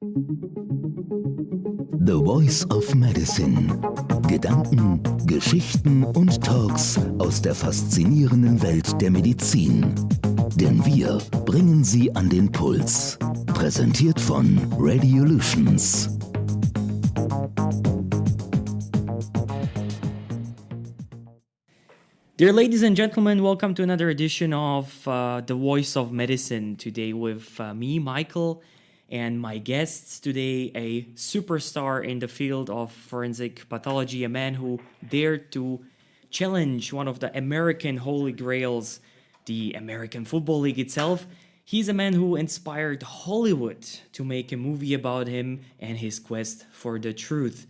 The Voice of Medicine. Gedanken, Geschichten und Talks aus der faszinierenden Welt der Medizin. Denn wir bringen sie an den Puls. Präsentiert von Radiolutions. Dear ladies and gentlemen, welcome to another edition of The Voice of Medicine. Today with me, Michael, and my guests today, a superstar in the field of forensic pathology, a man who dared to challenge one of the American holy grails, the American Football League itself. He's a man who inspired Hollywood to make a movie about him and his quest for the truth.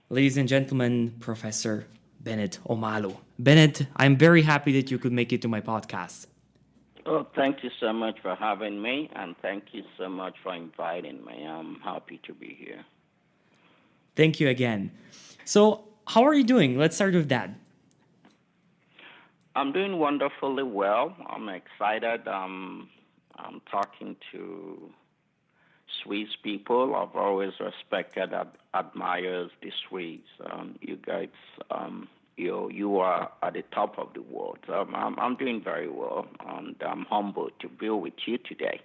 Ladies and gentlemen, Professor Bennet Omalu. Bennet, I'm very happy that you could make it to my podcast. Oh, thank you so much for having me, and thank you so much for inviting me. I'm happy to be here. Thank you again. So, how are you doing? Let's start with that. I'm doing wonderfully well. I'm excited. I'm talking to Swiss people. I've always respected and admired the Swiss. You guys, you are at the top of the world. I'm doing very well, and I'm humbled to be with you today.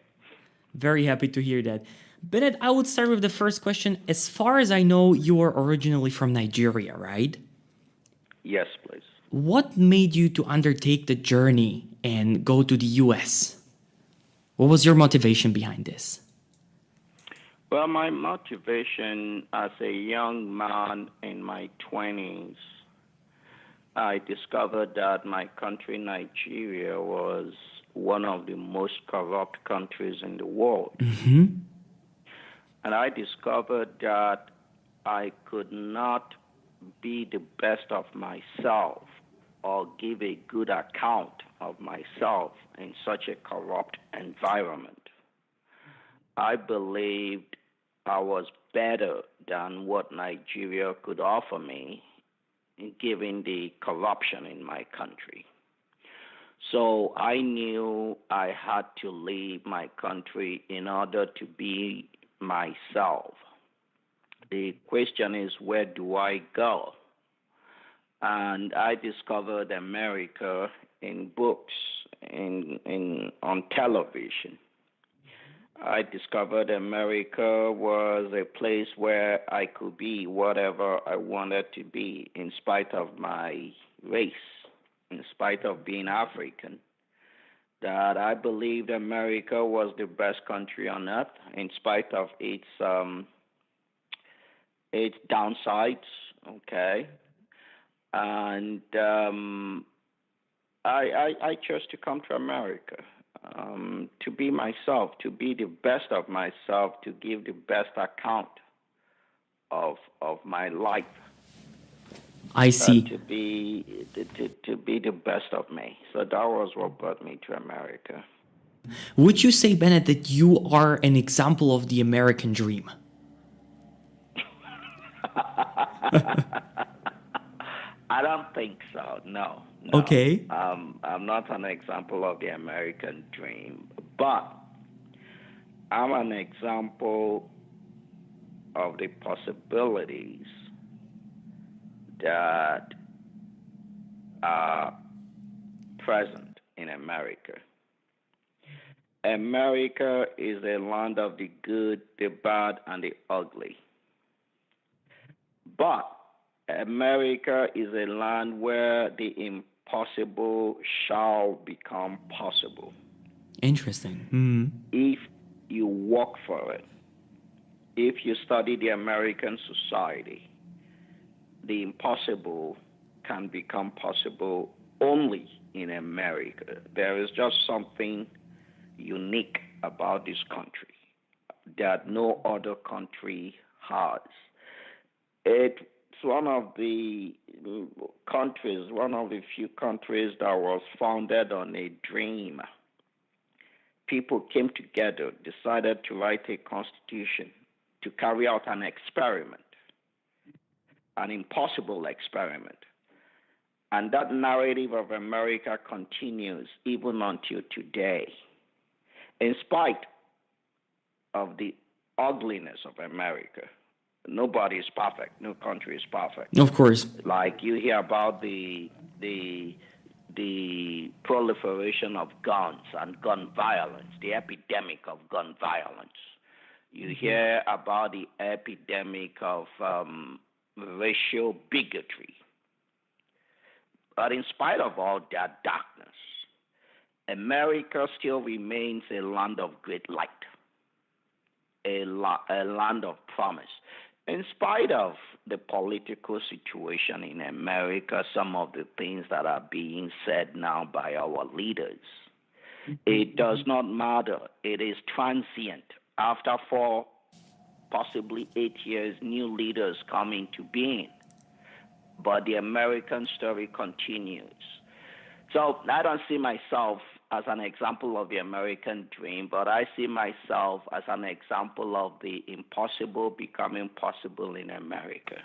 Very happy to hear that. Bennet, I would start with the first question. As far as I know, you are originally from Nigeria, right? Yes, please. What made you to undertake the journey and go to the US? What was your motivation behind this? Well, my motivation as a young man in my 20s, I discovered that my country, Nigeria, was one of the most corrupt countries in the world. Mm-hmm. And I discovered that I could not be the best of myself or give a good account of myself in such a corrupt environment. I believed I was better than what Nigeria could offer me, given the corruption in my country. So I knew I had to leave my country in order to be myself. The question is, where do I go? And I discovered America in books, on television. I discovered America was a place where I could be whatever I wanted to be in spite of my race, in spite of being African. That I believed America was the best country on earth in spite of its downsides, okay? And I chose to come to America. To be myself, to be the best of myself, to give the best account of my life. I see. To be the best of me. So that was what brought me to America. Would you say, Bennet, that you are an example of the American dream? I don't think so. No. Okay. I'm not an example of the American dream, but I'm an example of the possibilities that are present in America. America is a land of the good, the bad, and the ugly. But America is a land where the impossible shall become possible. Interesting. Mm-hmm. If you work for it, if you study the American society, the impossible can become possible only in America. There is just something unique about this country that no other country has. It's one of the countries, one of the few countries that was founded on a dream. People came together, decided to write a constitution, to carry out an experiment, an impossible experiment. And that narrative of America continues even until today. In spite of the ugliness of America. Nobody is perfect. No country is perfect. Of course. Like you hear about the proliferation of guns and gun violence, the epidemic of gun violence. You hear about the epidemic of racial bigotry. But in spite of all that darkness, America still remains a land of great light, a land of promise. In spite of the political situation in America, some of the things that are being said now by our leaders, it does not matter. It is transient. After 4, possibly 8 years, new leaders come into being. But the American story continues. So I don't see myself as an example of the American dream, but I see myself as an example of the impossible becoming possible in America.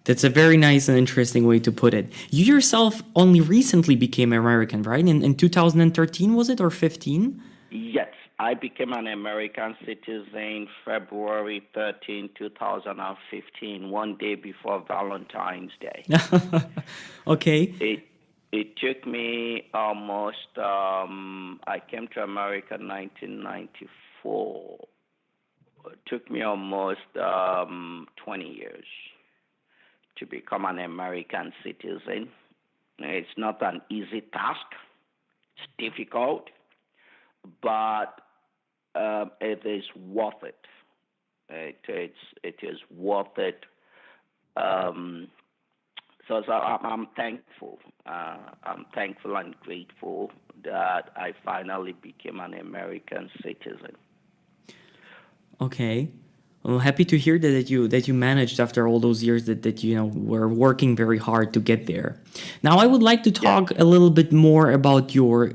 That's a very nice and interesting way to put it. You yourself only recently became American, right? In 2013, was it, or 15? Yes, I became an American citizen February 13, 2015, one day before Valentine's Day. Okay. It took me almost, I came to America in 1994. It took me almost 20 years to become an American citizen. It's not an easy task. It's difficult, but it is worth it. It is worth it. So I'm thankful. I'm thankful and grateful that I finally became an American citizen. Okay. Well, happy to hear that you managed after all those years that you were working very hard to get there. Now I would like to talk a little bit more about your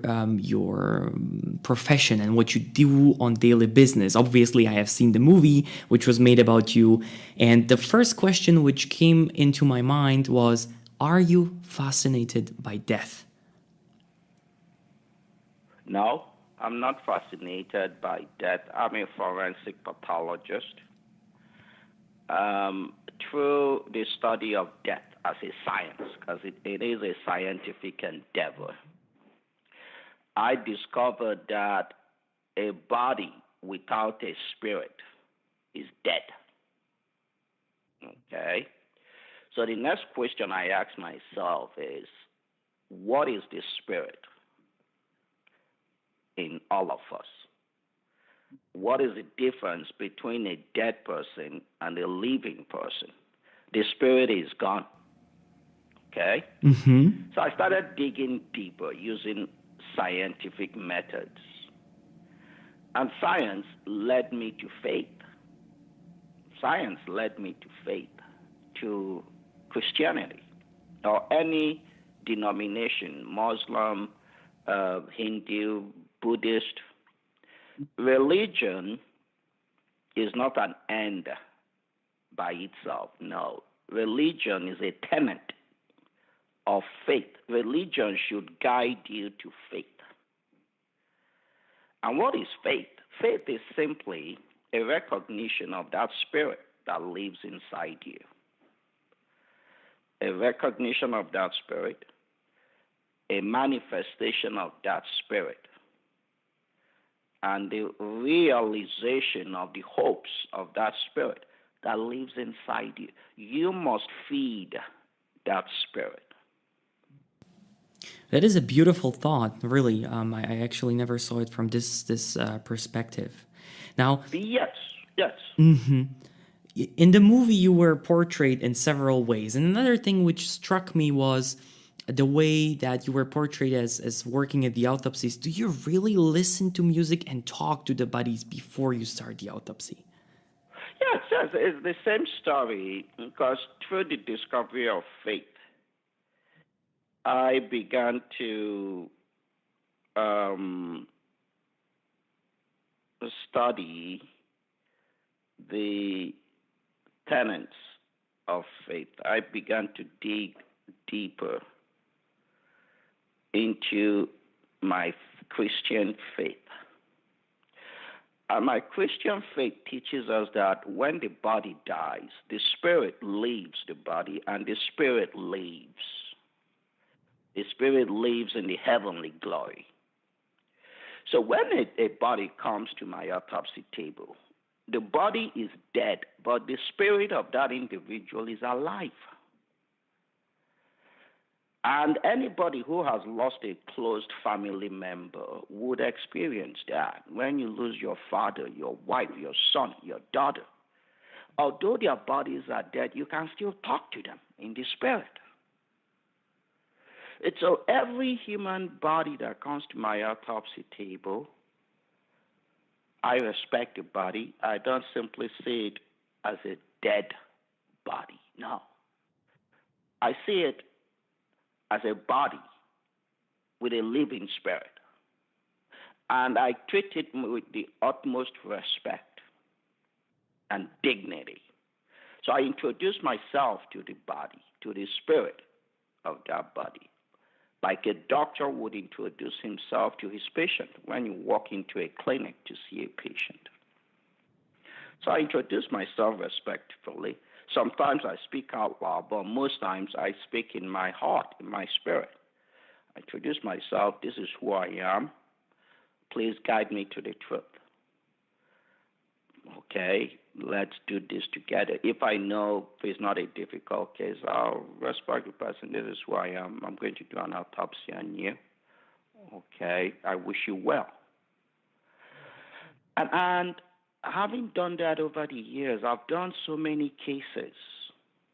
profession and what you do on daily business. Obviously, I have seen the movie which was made about you, and the first question which came into my mind was, are you fascinated by death? No, I'm not fascinated by death. I'm a forensic pathologist. Through the study of death as a science, because it is a scientific endeavor, I discovered that a body without a spirit is dead. Okay? So the next question I ask myself is, what is the spirit in all of us? What is the difference between a dead person and a living person? The spirit is gone. Okay? Mm-hmm. So I started digging deeper using scientific methods. And science led me to faith. Science led me to faith, to Christianity, or any denomination, Muslim, Hindu, Buddhist. Religion is not an end by itself. No. Religion is a tenet of faith. Religion should guide you to faith. And what is faith? Faith is simply a recognition of that spirit that lives inside you. A recognition of that spirit, a manifestation of that spirit, and the realization of the hopes of that spirit that lives inside you. You must feed that spirit. That is a beautiful thought, really. I actually never saw it from this perspective. Now, Yes. in the movie, you were portrayed in several ways. And another thing which struck me was the way that you were portrayed as working at the autopsies. Do you really listen to music and talk to the bodies before you start the autopsy? Yes, it's the same story, because through the discovery of faith, I began to study the tenets of faith. I began to dig deeper into my Christian faith. And my Christian faith teaches us that when the body dies, the spirit leaves the body, and the spirit lives. The spirit lives in the heavenly glory. So when a body comes to my autopsy table, the body is dead, but the spirit of that individual is alive. And anybody who has lost a close family member would experience that. When you lose your father, your wife, your son, your daughter, although their bodies are dead, you can still talk to them in the spirit. It's so every human body that comes to my autopsy table, I respect the body. I don't simply see it as a dead body. No. I see it as a body with a living spirit. And I treat it with the utmost respect and dignity. So I introduce myself to the body, to the spirit of that body, like a doctor would introduce himself to his patient when you walk into a clinic to see a patient. So I introduce myself respectfully. Sometimes I speak out loud, but most times I speak in my heart, in my spirit. I introduce myself. This is who I am. Please guide me to the truth. Okay, let's do this together. If I know it's not a difficult case, I'll respect the person. This is who I am. I'm going to do an autopsy on you. Okay, I wish you well. And having done that over the years, I've done so many cases,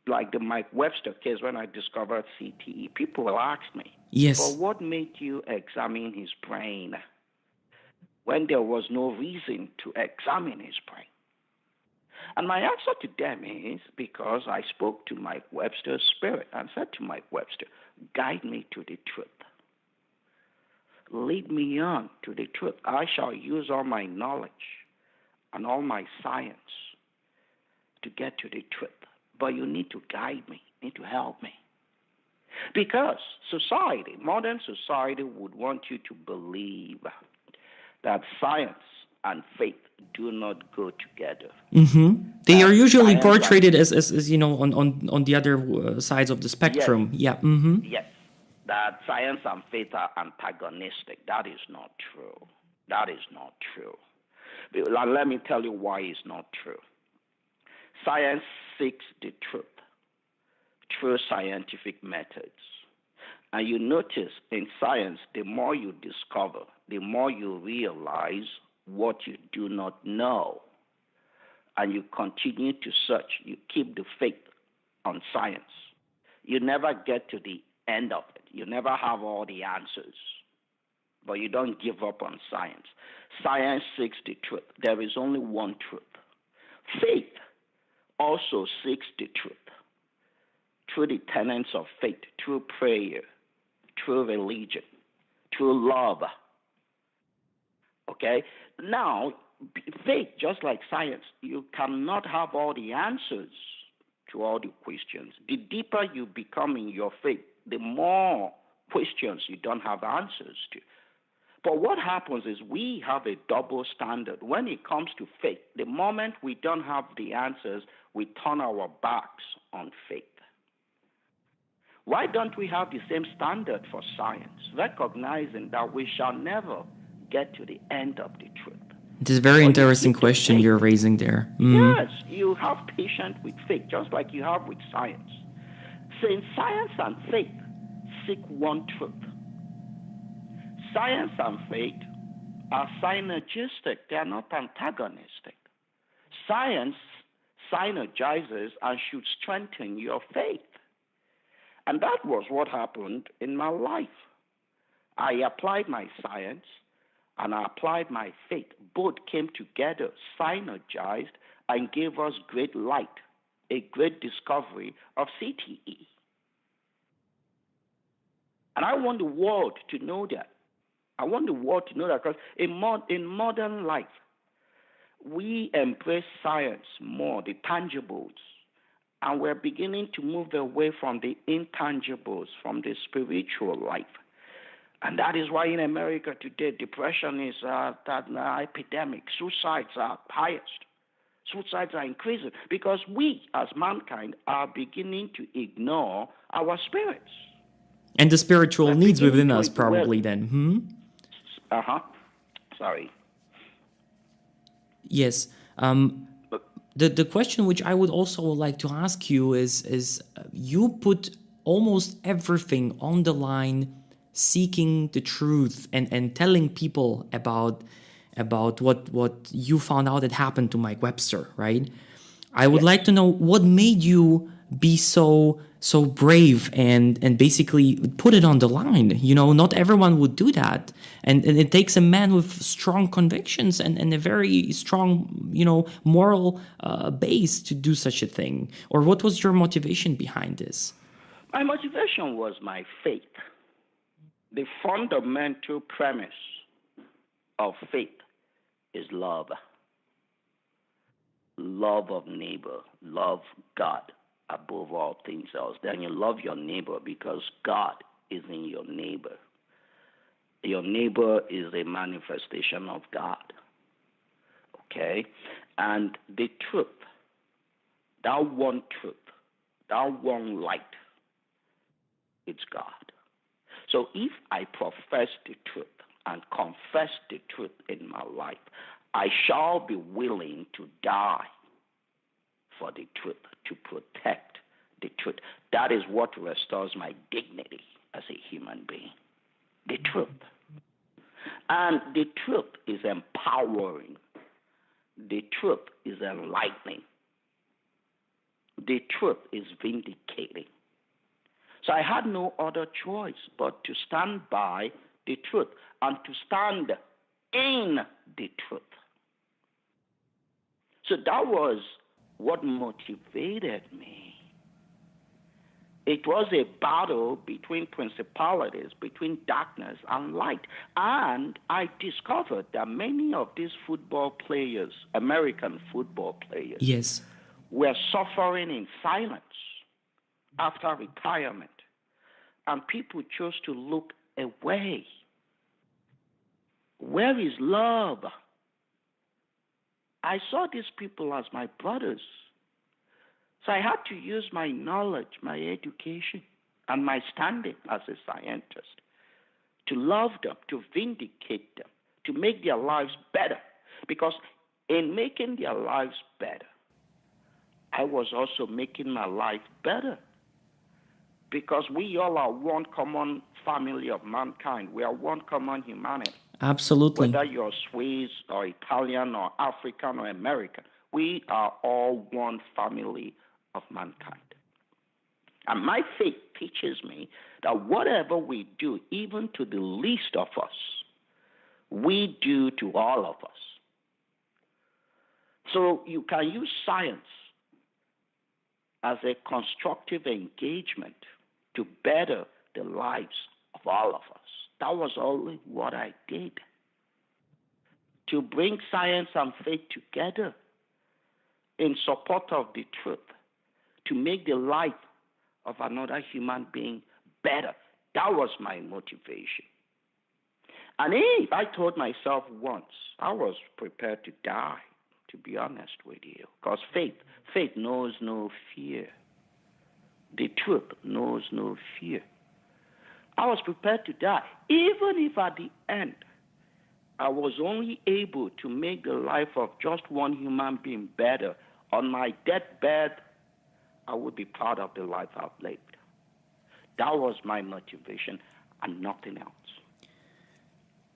like the Mike Webster case when I discovered CTE. People will ask me, Yes. well, what made you examine his brain when there was no reason to examine his brain? And my answer to them is because I spoke to Mike Webster's spirit and said to Mike Webster, guide me to the truth. Lead me on to the truth. I shall use all my knowledge and all my science to get to the truth. But you need to guide me, you need to help me. Because society, modern society would want you to believe that science and faith do not go together. Mm-hmm. They are usually science portrayed as you know, on the other sides of the spectrum. Yes. Yeah. Mm-hmm. Yes, that science and faith are antagonistic. That is not true. That is not true. Let me tell you why it's not true. Science seeks the truth through scientific methods. And you notice in science, the more you discover, the more you realize what you do not know. And you continue to search. You keep the faith on science. You never get to the end of it. You never have all the answers. But you don't give up on science. Science seeks the truth. There is only one truth. Faith also seeks the truth through the tenets of faith, through prayer, through religion, through love. Okay? Now, faith, just like science, you cannot have all the answers to all the questions. The deeper you become in your faith, the more questions you don't have answers to. But what happens is we have a double standard. When it comes to faith, the moment we don't have the answers, we turn our backs on faith. Why don't we have the same standard for science, recognizing that we shall never get to the end of the truth? It is a very interesting question you're raising there. Mm. Yes, you have patience with faith, just like you have with science. Since science and faith seek one truth, science and faith are synergistic. They are not antagonistic. Science synergizes and should strengthen your faith. And that was what happened in my life. I applied my science and I applied my faith. Both came together, synergized, and gave us great light, a great discovery of CTE. And I want the world to know that. I want the world to know that because in modern life, we embrace science more, the tangibles, and we're beginning to move away from the intangibles, from the spiritual life. And that is why in America today, depression is an epidemic. Suicides are highest. Suicides are increasing because we, as mankind, are beginning to ignore our spirits. And the spiritual We're needs beginning within to us, probably, then. Sorry. Yes. The question which I would also like to ask you is you put almost everything on the line, seeking the truth and telling people about what you found out that happened to Mike Webster, right? I would like to know what made you be so brave and basically put it on the line. You know, not everyone would do that. And it takes a man with strong convictions and a very strong, moral base to do such a thing. Or what was your motivation behind this? My motivation was my faith. The fundamental premise of faith is love. Love of neighbor, love God above all things else. Then you love your neighbor because God is in your neighbor. Your neighbor is a manifestation of God. Okay? And the truth, that one truth, that one light, it's God. So if I profess the truth and confess the truth in my life, I shall be willing to die for the truth, to protect the truth. That is what restores my dignity as a human being. The truth. And the truth is empowering. The truth is enlightening. The truth is vindicating. So I had no other choice but to stand by the truth and to stand in the truth. So that was what motivated me. It was a battle between principalities, between darkness and light. And I discovered that many of these football players, American football players, Yes, were suffering in silence after retirement. And people chose to look away. Where is love? I saw these people as my brothers. So I had to use my knowledge, my education, and my standing as a scientist to love them, to vindicate them, to make their lives better. Because in making their lives better, I was also making my life better. Because we all are one common family of mankind. We are one common humanity. absolutely. Whether you're Swiss or Italian or African or American, we are all one family of mankind. And my faith teaches me that whatever we do, even to the least of us, we do to all of us. So you can use science as a constructive engagement to better the lives of all of us. That was only what I did. To bring science and faith together in support of the truth, to make the life of another human being better. That was my motivation. And if I told myself once, I was prepared to die, to be honest with you, because faith knows no fear. The truth knows no fear. I was prepared to die, even if at the end I was only able to make the life of just one human being better. On my deathbed, I would be proud of the life I've lived. That was my motivation and nothing else.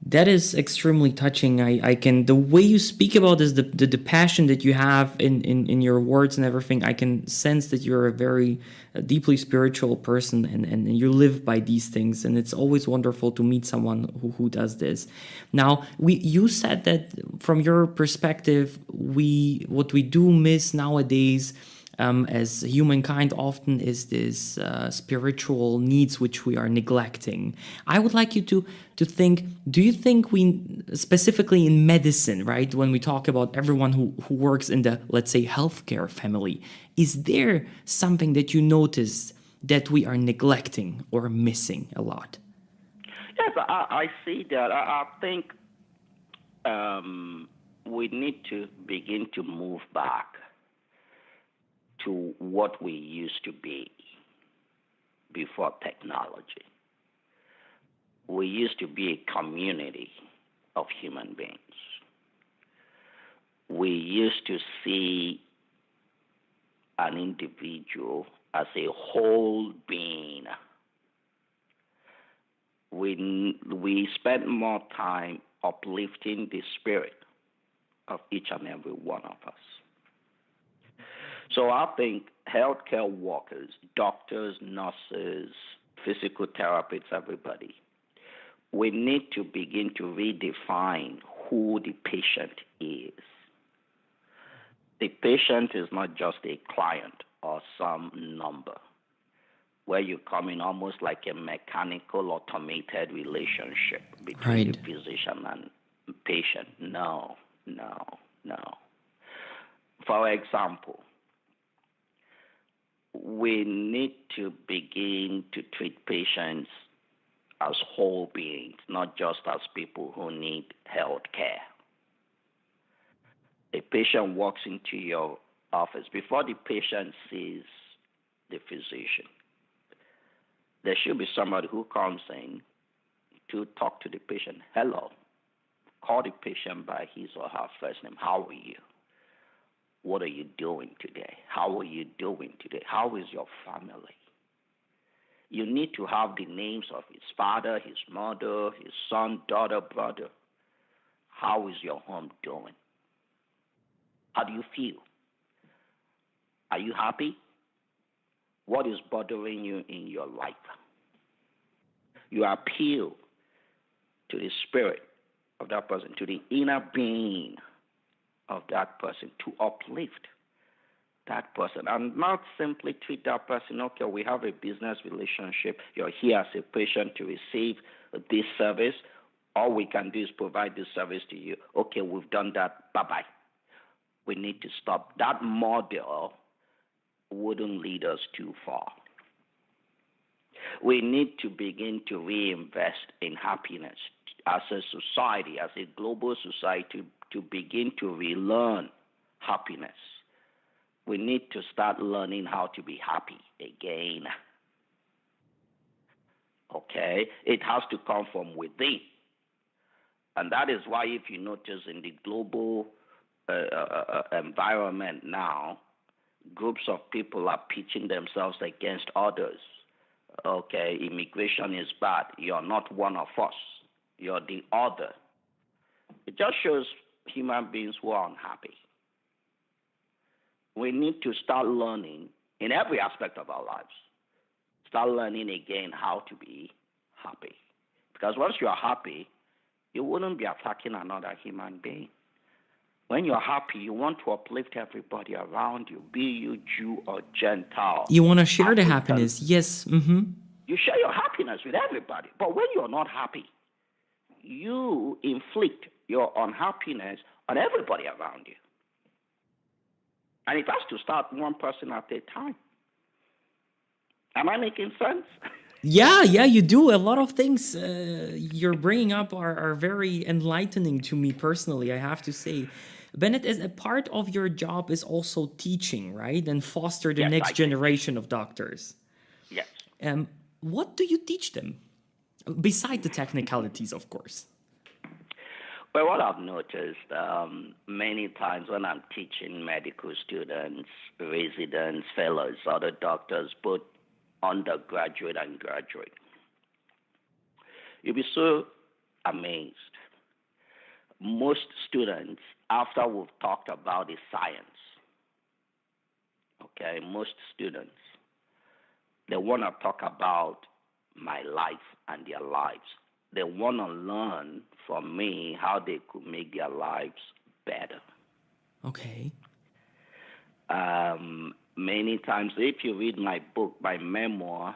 That is extremely touching. I can, the way you speak about this, the passion that you have in your words and everything, I can sense that you're a very deeply spiritual person and you live by these things. And it's always wonderful to meet someone who does this. Now, you said that from your perspective, what we do miss nowadays as humankind often is this spiritual needs which we are neglecting. I would like you to think, do you think we, specifically in medicine, right, when we talk about everyone who works in the, let's say, healthcare family, is there something that you notice that we are neglecting or missing a lot? Yes, I see that. I think we need to begin to move back to what we used to be before technology. We used to be a community of human beings. We used to see an individual as a whole being. We spend more time uplifting the spirit of each and every one of us. So I think healthcare workers, doctors, nurses, physical therapists, everybody, we need to begin to redefine who the patient is. The patient is not just a client or some number where you come in almost like a mechanical, automated relationship between the physician and patient. No. For example, we need to begin to treat patients as whole beings, not just as people who need health care. A patient walks into your office. Before the patient sees the physician, there should be somebody who comes in to talk to the patient. Hello. Call the patient by his or her first name. How are you? What are you doing today? How are you doing today? How is your family? You need to have the names of his father, his mother, his son, daughter, brother. How is your home doing? How do you feel? Are you happy? What is bothering you in your life? You appeal to the spirit of that person, to the inner being of that person, to uplift that person, and not simply treat that person, okay, we have a business relationship, you're here as a patient to receive this service, all we can do is provide this service to you. Okay, we've done that, bye-bye. We need to stop. That model wouldn't lead us too far. We need to begin to reinvest in happiness as a society, as a global society, to begin to relearn happiness. We need to start learning how to be happy again. Okay? It has to come from within. And that is why, if you notice in the global environment now, groups of people are pitching themselves against others. Okay, immigration is bad. You're not one of us. You're the other. It just shows human beings who are unhappy. We need to start learning in every aspect of our lives. Start learning again how to be happy. Because once you are happy, you wouldn't be attacking another human being. When you're happy, you want to uplift everybody around you, be you Jew or Gentile. You want to share African. the happiness, yes. Mm-hmm. You share your happiness with everybody. But when you're not happy, you inflict your unhappiness on everybody around you. And it has to start one person at a time. Am I making sense? Yeah, you do. A lot of things you're bringing up are very enlightening to me personally, I have to say. Bennet, as a part of your job is also teaching, right? And foster the next generation of doctors. Yes. What do you teach them? Beside the technicalities, of course. Well, what I've noticed many times when I'm teaching medical students, residents, fellows, other doctors, both undergraduate and graduate, you'll be so amazed. Most students, after we've talked about the science, okay, most students, they want to talk about my life and their lives. They want to learn from me how they could make their lives better. Okay. Many times, if you read my book, my memoir,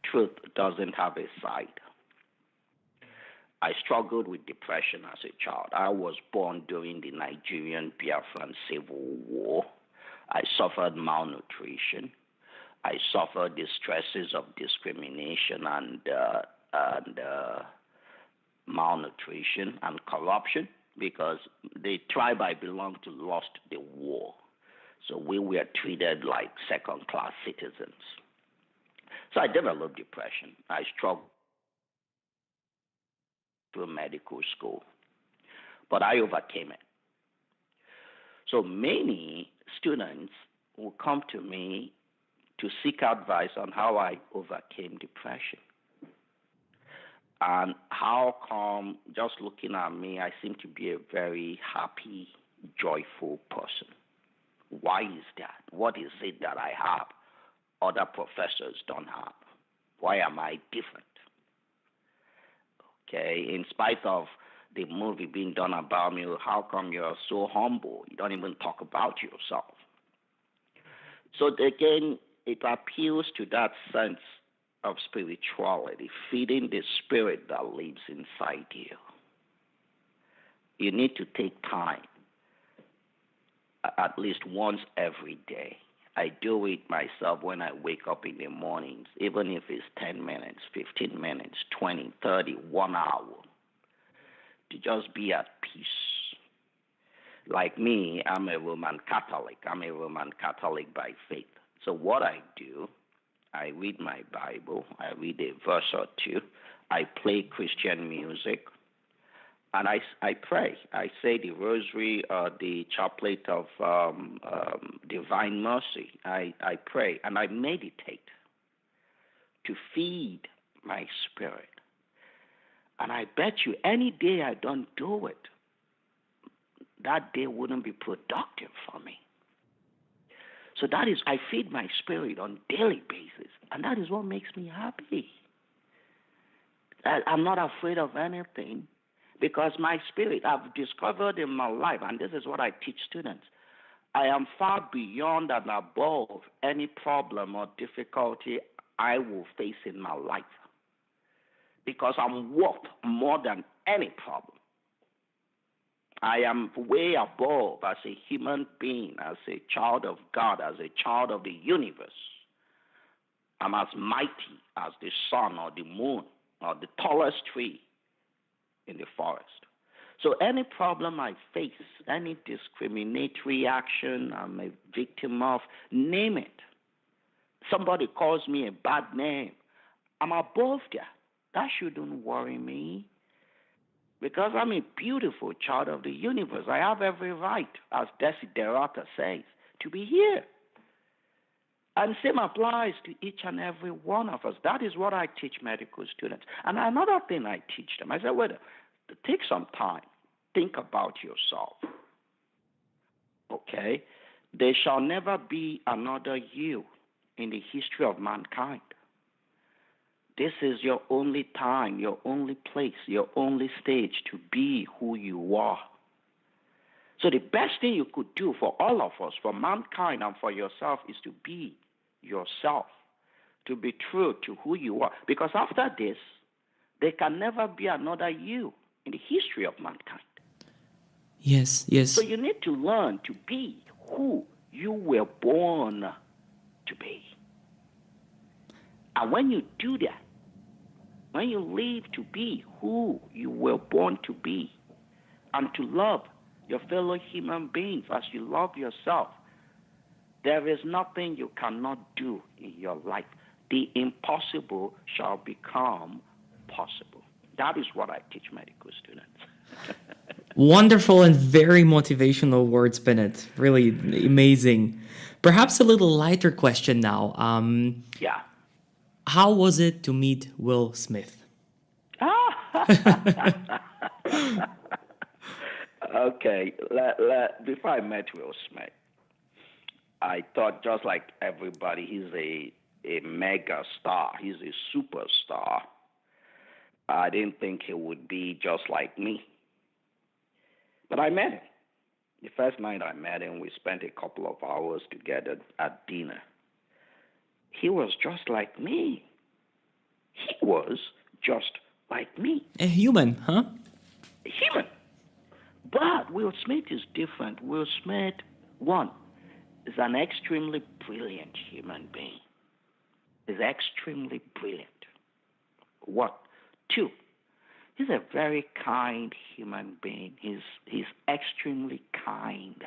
Truth Doesn't Have a Side. I struggled with depression as a child. I was born during the Nigerian Biafran Civil War. I suffered malnutrition. I suffered the stresses of discrimination and malnutrition, and corruption, because the tribe I belonged to lost the war. So we were treated like second-class citizens. So I developed depression. I struggled through medical school, but I overcame it. So many students will come to me to seek advice on how I overcame depression. And how come, just looking at me, I seem to be a very happy, joyful person. Why is that? What is it that I have other professors don't have? Why am I different? Okay, in spite of the movie being done about me, how come you're so humble? You don't even talk about yourself. So again, it appeals to that sense of spirituality, feeding the spirit that lives inside you. You need to take time, at least once every day. I do it myself when I wake up in the mornings, even if it's 10 minutes, 15 minutes, 20, 30, 1 hour, to just be at peace. Like me, I'm a Roman Catholic. I'm a Roman Catholic by faith. So what I do, I read my Bible, I read a verse or two, I play Christian music, and I pray. I say the rosary or the chaplet of divine mercy. I pray and I meditate to feed my spirit. And I bet you any day I don't do it, that day wouldn't be productive for me. So that is, I feed my spirit on a daily basis, and that is what makes me happy. I'm not afraid of anything, because my spirit, I've discovered in my life, and this is what I teach students, I am far beyond and above any problem or difficulty I will face in my life, because I'm worth more than any problem. I am way above as a human being, as a child of God, as a child of the universe. I'm as mighty as the sun or the moon or the tallest tree in the forest. So any problem I face, any discriminatory action I'm a victim of, name it. Somebody calls me a bad name, I'm above that. That shouldn't worry me, because I'm a beautiful child of the universe. I have every right, as Desiderata says, to be here. And same applies to each and every one of us. That is what I teach medical students. And another thing I teach them, I say, well, take some time. Think about yourself. Okay? There shall never be another you in the history of mankind. This is your only time, your only place, your only stage to be who you are. So the best thing you could do for all of us, for mankind and for yourself, is to be yourself, to be true to who you are. Because after this, there can never be another you in the history of mankind. Yes. So you need to learn to be who you were born to be. And when you do that, when you live to be who you were born to be, and to love your fellow human beings as you love yourself, there is nothing you cannot do in your life. The impossible shall become possible. That is what I teach medical students. Wonderful and very motivational words, Bennet. Really amazing. Perhaps a little lighter question now. Yeah. How was it to meet Will Smith? Okay, before I met Will Smith, I thought, just like everybody, he's a mega star. He's a superstar. I didn't think he would be just like me. But I met him. The first night I met him, we spent a couple of hours together at dinner. He was just like me. He was just like me. A human, huh? A human. But Will Smith is different. Will Smith, one, is an extremely brilliant human being. He's extremely brilliant. What? Two, He's a very kind human being. He's extremely kind.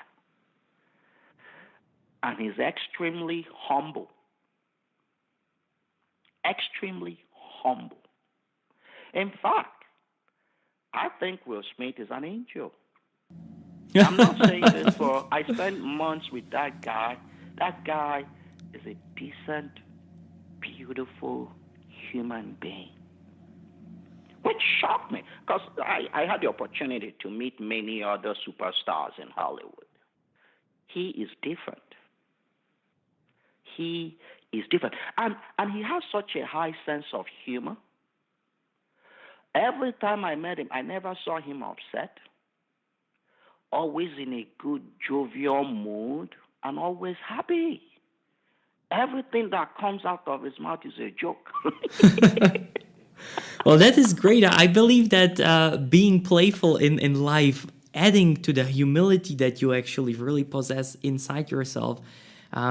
And he's extremely humble. Extremely humble. In fact, I think Will Smith is an angel. I'm not saying this for, I spent months with that guy. That guy is a decent, beautiful human being. Which shocked me, because I had the opportunity to meet many other superstars in Hollywood. He is different. He is different. And he has such a high sense of humor. Every time I met him, I never saw him upset. Always in a good, jovial mood, and always happy. Everything that comes out of his mouth is a joke. Well, that is great. I believe that being playful in life, adding to the humility that you actually really possess inside yourself,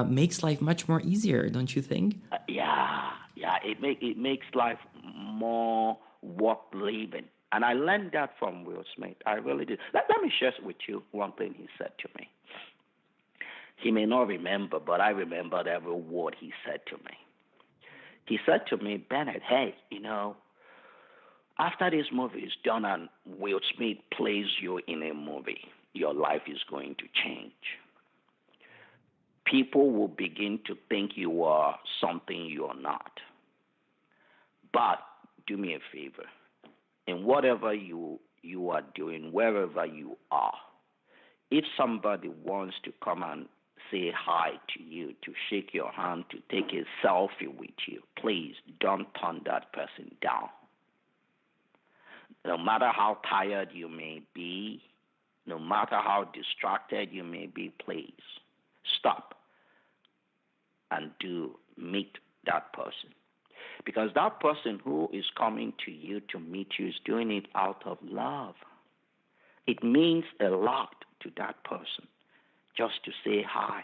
makes life much more easier, don't you think? Yeah. It makes life more worth living. And I learned that from Will Smith. I really did. Let me share with you one thing he said to me. He may not remember, but I remembered every word he said to me. He said to me, Bennet, hey, after this movie is done and Will Smith plays you in a movie, your life is going to change. People will begin to think you are something you are not. But do me a favor. In whatever you are doing, wherever you are, if somebody wants to come and say hi to you, to shake your hand, to take a selfie with you, please don't turn that person down. No matter how tired you may be, no matter how distracted you may be, please stop and do meet that person. Because that person who is coming to you to meet you is doing it out of love. It means a lot to that person just to say hi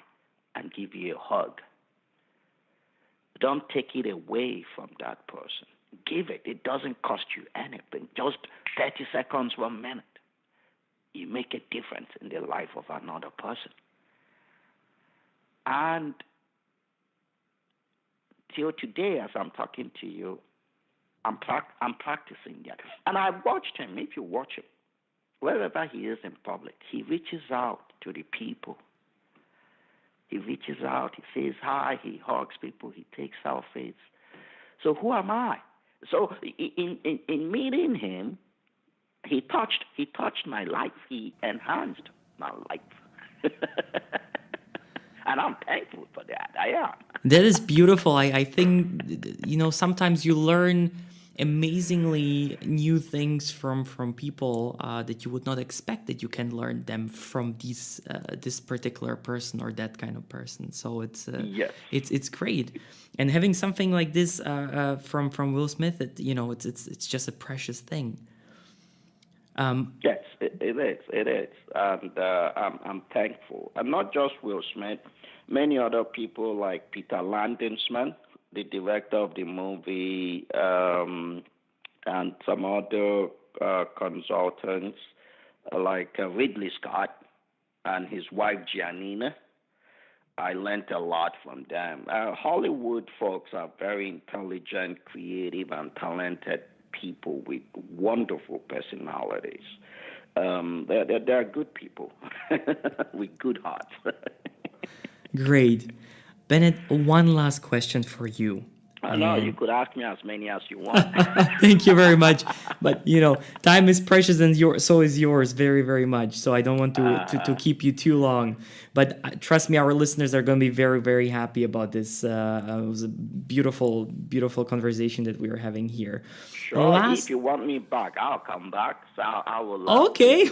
and give you a hug. Don't take it away from that person. Give it. It doesn't cost you anything. Just 30 seconds, 1 minute. You make a difference in the life of another person. And till today, as I'm talking to you, I'm practicing that. And I watched him. If you watch him, wherever he is in public, he reaches out to the people. He reaches out, he says hi, he hugs people, he takes selfies. So who am I? So in meeting him, he touched my life. He enhanced my life. And I'm thankful for that. I am. That is beautiful. I think, sometimes you learn amazingly new things from people that you would not expect that you can learn them from this particular person or that kind of person. So it's yes. it's great, and having something like this from Will Smith, it's just a precious thing. Yes, it is. It is, and I'm thankful, and not just Will Smith. Many other people like Peter Landensman, the director of the movie, and some other consultants like Ridley Scott and his wife Giannina. I learned a lot from them. Hollywood folks are very intelligent, creative, and talented people with wonderful personalities. They're good people with good hearts. Great. Bennet, one last question for you. No, you could ask me as many as you want. Thank you very much. But, time is precious and so is yours very, very much. So I don't want to keep you too long. But trust me, our listeners are going to be very, very happy about this. It was a beautiful, beautiful conversation that we were having here. Sure. If you want me back, I'll come back. So I will love Okay.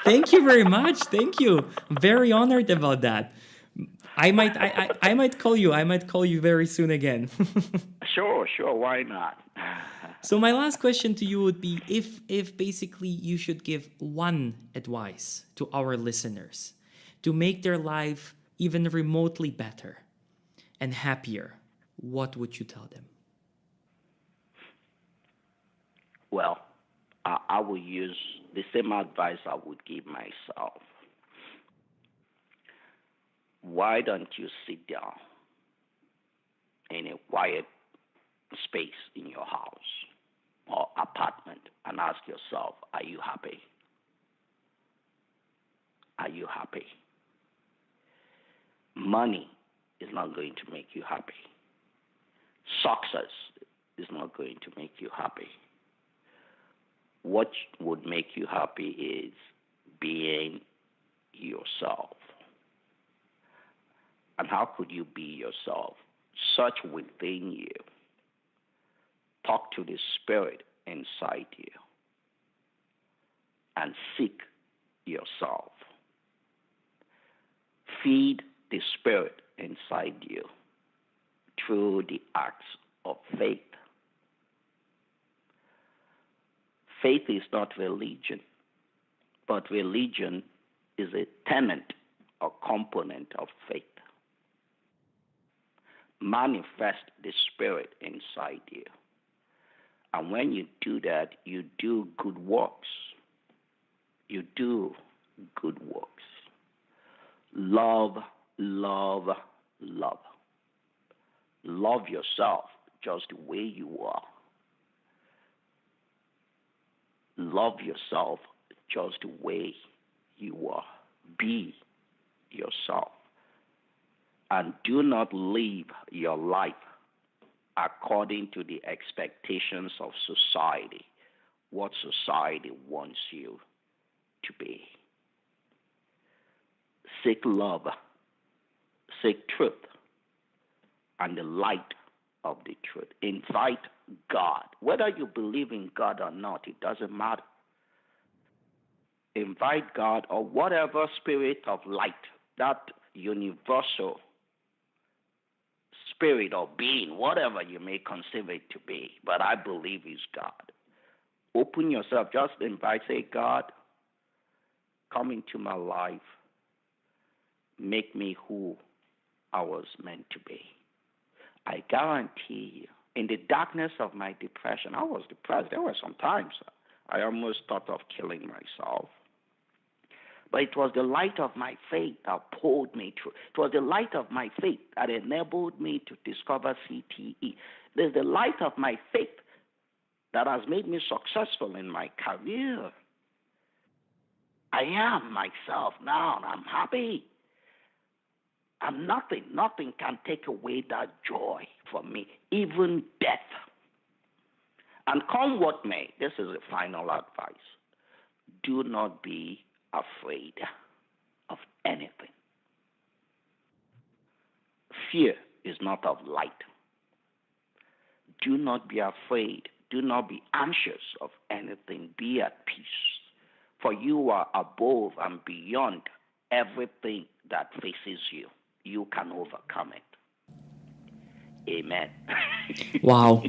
Thank you very much. Thank you. I'm very honored about that. I might call you. I might call you very soon again. Sure. Why not? So my last question to you would be, if basically you should give one advice to our listeners to make their life even remotely better and happier, what would you tell them? Well, I will use the same advice I would give myself. Why don't you sit down in a quiet space in your house or apartment and ask yourself, are you happy? Are you happy? Money is not going to make you happy. Success is not going to make you happy. What would make you happy is being yourself. And how could you be yourself? Search within you. Talk to the spirit inside you. And seek yourself. Feed the spirit inside you through the acts of faith. Faith is not religion, but religion is a tenet or component of faith. Manifest the spirit inside you. And when you do that, you do good works. You do good works. Love, love, love. Love yourself just the way you are. Love yourself just the way you are. Be yourself. And do not live your life according to the expectations of society, what society wants you to be. Seek love, seek truth, and the light of the truth. Invite God. Whether you believe in God or not, it doesn't matter. Invite God or whatever spirit of light, that universal spirit or being, whatever you may conceive it to be, but I believe is God. Open yourself, just invite, say, God, come into my life, make me who I was meant to be. I guarantee you, in the darkness of my depression, I was depressed. There were some times I almost thought of killing myself. But it was the light of my faith that pulled me through. It was the light of my faith that enabled me to discover CTE. There's the light of my faith that has made me successful in my career. I am myself now, and I'm happy. And nothing can take away that joy from me, even death. And come what may, this is the final advice. Do not be afraid of anything. Fear is not of light. Do not be afraid. Do not be anxious of anything. Be at peace. For you are above and beyond everything that faces you. You can overcome it. Amen. Wow.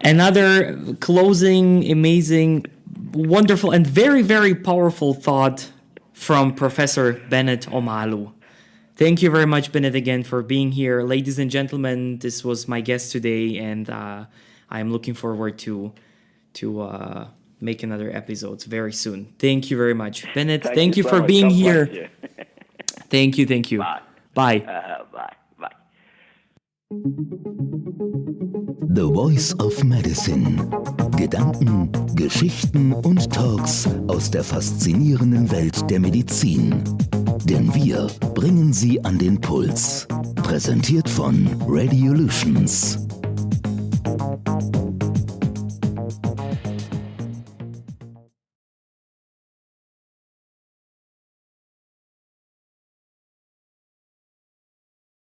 Another closing, amazing, wonderful, and very, very powerful thought from Professor Bennet Omalu. Thank you very much, Bennet, again for being here. Ladies and gentlemen, this was my guest today, and I'm looking forward to make another episode very soon. Thank you very much. Bennet, thank you so for much. being God here. bless you. Thank you. Bye. Bye. Bye. Bye. The Voice of Medicine. Gedanken, Geschichten und Talks aus der faszinierenden Welt der Medizin. Denn wir bringen sie an den Puls. Präsentiert von Radiolutions.